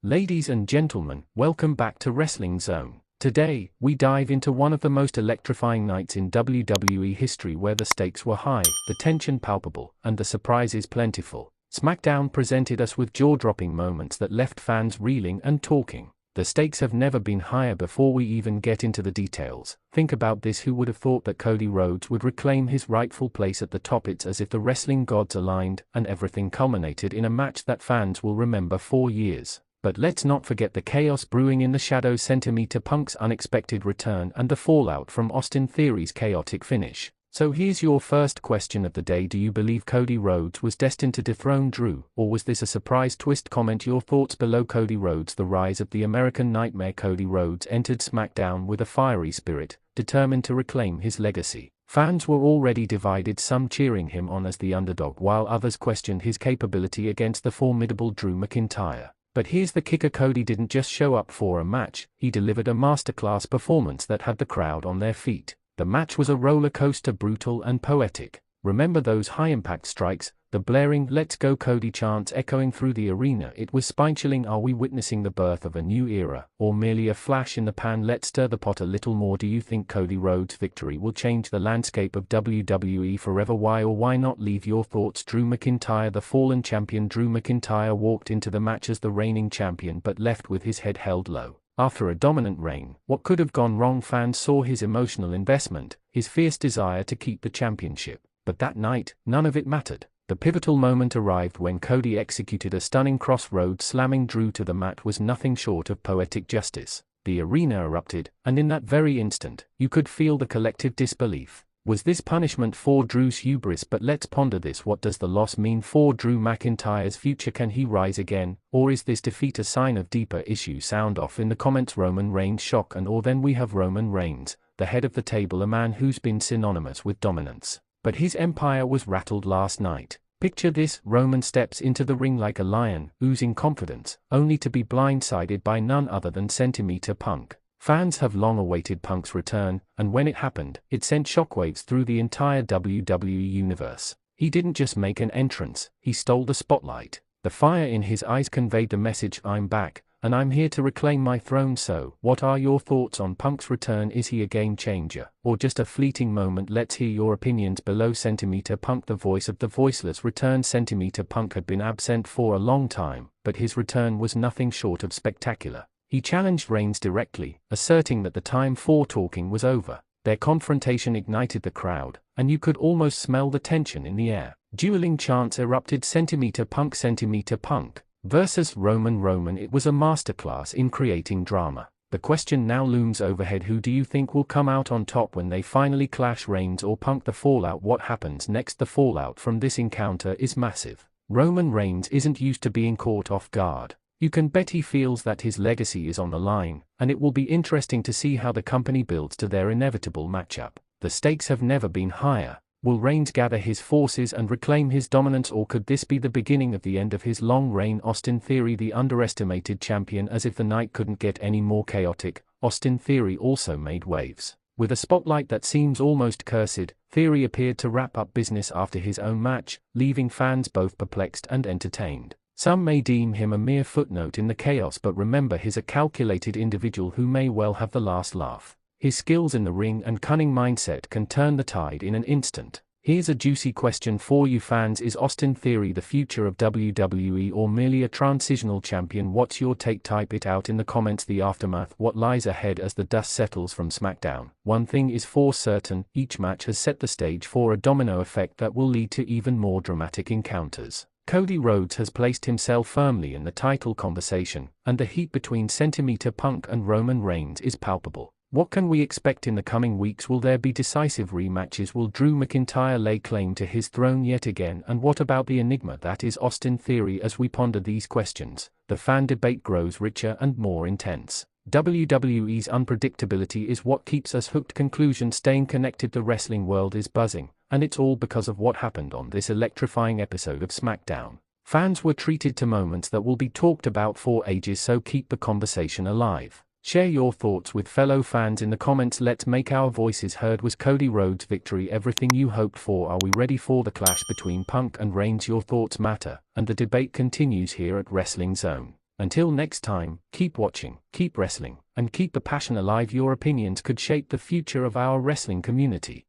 Ladies and gentlemen, welcome back to Wrestling Zone. Today, we dive into one of the most electrifying nights in WWE history where the stakes were high, the tension palpable, and the surprises plentiful. SmackDown presented us with jaw-dropping moments that left fans reeling and talking. The stakes have never been higher. Before we even get into the details, think about this: who would have thought that Cody Rhodes would reclaim his rightful place at the top? It's as if the wrestling gods aligned, and everything culminated in a match that fans will remember for years. But let's not forget the chaos brewing in the shadows: Centimeter Punk's unexpected return and the fallout from Austin Theory's chaotic finish. So here's your first question of the day: do you believe Cody Rhodes was destined to dethrone Drew, or was this a surprise twist? Comment your thoughts below. Cody Rhodes: the rise of the American Nightmare. Cody Rhodes entered SmackDown with a fiery spirit, determined to reclaim his legacy. Fans were already divided, some cheering him on as the underdog while others questioned his capability against the formidable Drew McIntyre. But here's the kicker: Cody didn't just show up for a match, he delivered a masterclass performance that had the crowd on their feet. The match was a roller coaster, brutal and poetic. Remember those high-impact strikes, the blaring "Let's Go Cody" chants echoing through the arena? It was spine-chilling. Are we witnessing the birth of a new era, or merely a flash in the pan? Let's stir the pot a little more. Do you think Cody Rhodes' victory will change the landscape of WWE forever? Why or why not? Leave your thoughts. Drew McIntyre, the fallen champion. Drew McIntyre walked into the match as the reigning champion but left with his head held low. After a dominant reign, what could have gone wrong? Fans saw his emotional investment, his fierce desire to keep the championship. But that night, none of it mattered. The pivotal moment arrived when Cody executed a stunning crossroads, slamming Drew to the mat was nothing short of poetic justice. The arena erupted, and in that very instant, you could feel the collective disbelief. Was this punishment for Drew's hubris? But let's ponder this: what does the loss mean for Drew McIntyre's future? Can he rise again, or is this defeat a sign of deeper issues? Sound off in the comments. Roman Reigns shock and awe. Then we have Roman Reigns, the head of the table, a man who's been synonymous with dominance. But his empire was rattled last night. Picture this: Roman steps into the ring like a lion, oozing confidence, only to be blindsided by none other than Centimeter Punk. Fans have long awaited Punk's return, and when it happened, it sent shockwaves through the entire WWE universe. He didn't just make an entrance, he stole the spotlight. The fire in his eyes conveyed the message: I'm back, and I'm here to reclaim my throne. So, what are your thoughts on Punk's return? Is he a game changer, or just a fleeting moment? Let's hear your opinions below. Centimeter Punk, the voice of the voiceless, returned. Centimeter Punk had been absent for a long time, but his return was nothing short of spectacular. He challenged Reigns directly, asserting that the time for talking was over. Their confrontation ignited the crowd, and you could almost smell the tension in the air. Dueling chants erupted: Centimeter Punk versus Roman. It was a masterclass in creating drama. The question now looms overhead: who do you think will come out on top when they finally clash, Reigns or Punk? The fallout: what happens next? The fallout from this encounter is massive. Roman Reigns isn't used to being caught off guard. You can bet he feels that his legacy is on the line, and it will be interesting to see how the company builds to their inevitable matchup. The stakes have never been higher. Will Reigns gather his forces and reclaim his dominance, or could this be the beginning of the end of his long reign? Austin Theory, the underestimated champion. As if the night couldn't get any more chaotic, Austin Theory also made waves. With a spotlight that seems almost cursed, Theory appeared to wrap up business after his own match, leaving fans both perplexed and entertained. Some may deem him a mere footnote in the chaos, but remember, he's a calculated individual who may well have the last laugh. His skills in the ring and cunning mindset can turn the tide in an instant. Here's a juicy question for you fans: is Austin Theory the future of WWE, or merely a transitional champion? What's your take? Type it out in the comments. The aftermath: what lies ahead as the dust settles from SmackDown? One thing is for certain: each match has set the stage for a domino effect that will lead to even more dramatic encounters. Cody Rhodes has placed himself firmly in the title conversation, and the heat between Centimeter Punk and Roman Reigns is palpable. What can we expect in the coming weeks? Will there be decisive rematches? Will Drew McIntyre lay claim to his throne yet again? And what about the enigma that is Austin Theory? As we ponder these questions, the fan debate grows richer and more intense. WWE's unpredictability is what keeps us hooked. Conclusion: staying connected. The wrestling world is buzzing, and it's all because of what happened on this electrifying episode of SmackDown. Fans were treated to moments that will be talked about for ages, so keep the conversation alive. Share your thoughts with fellow fans in the comments. Let's make our voices heard. Was Cody Rhodes' victory everything you hoped for? Are we ready for the clash between Punk and Reigns? Your thoughts matter, and the debate continues here at Wrestling Zone. Until next time, keep watching, keep wrestling, and keep the passion alive. Your opinions could shape the future of our wrestling community.